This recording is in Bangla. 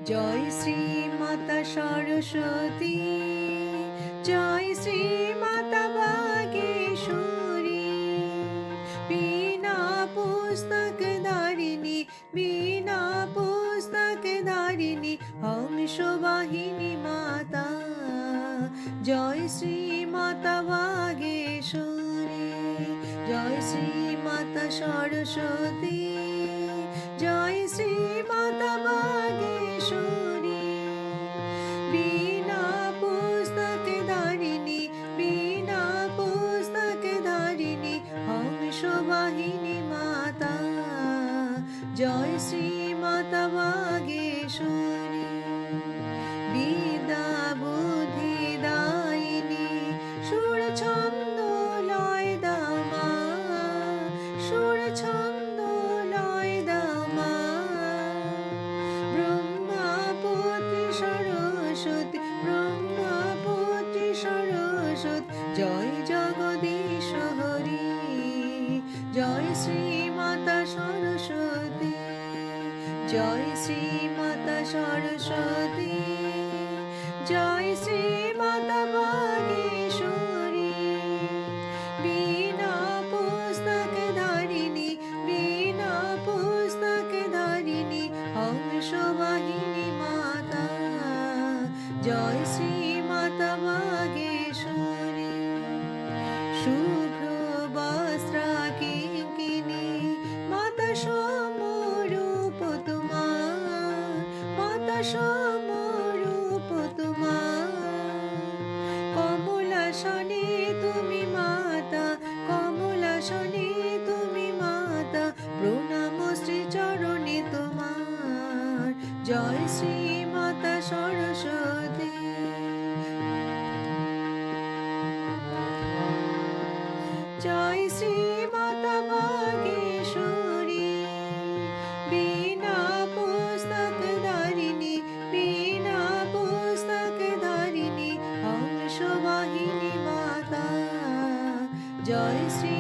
জয় শ্রী মাতা সরস্বতী, জয় শ্রী মাতা বাগেশ্বরী। বিনা পুস্তক ধারিণী, বিনা পুস্তক ধারিণী হংস বাহিনী মাতা। জয় শ্রী মাতা বাগেশ্বরী, জয় শ্রী মাতা সরস্বতী, জয় শ্রী মাতা বাগেশ্বরী। বিনা পুস্তক ধারিণী, বিনা পুস্তক ধারিণী হংস বাহিনী মাতা। জয় শ্রী মাতা বাগেশ্বরী। বিদ্যা বুদ্ধি দায়িনী, সুর ছন্দ লয় দাও মা, সুর ছন্দ লয় দাও মা। ব্রহ্মাপুত্রী সরস্বতী, ব্রহ্মাপুত্রী সরস্বতী, জয় জগদীশ্বরী। জয় শ্রী মাতা সরস্বতী, জয় শ্রী মাতা সরস্বতী, জয় শ্রী মাতা বাগেশ্বরী। বিনা পুস্তক ধারিণী, বিনা পুস্তক ধারিণী হংস বাহিনী মাতা। জয় শ্রী মাতা বাগেশ্বরী। শুভ্র বস্ত্র কিঙ্কিণী মাতা সমরূপ তোমার, মাতা সমরূপ তোমার। কমলাসনে তুমি মাতা, কমলাসনে তুমি মাতা, প্রণাম শ্রী চরণে তোমার। জয় শ্রী মাতা সরস্বতী, জয় শ্রী মাতা বাগেশ্বরী। বিনা পুস্তক ধারিণী, বিনা পুস্তক ধারিণী হংস বাহিনী মাতা। জয় শ্রী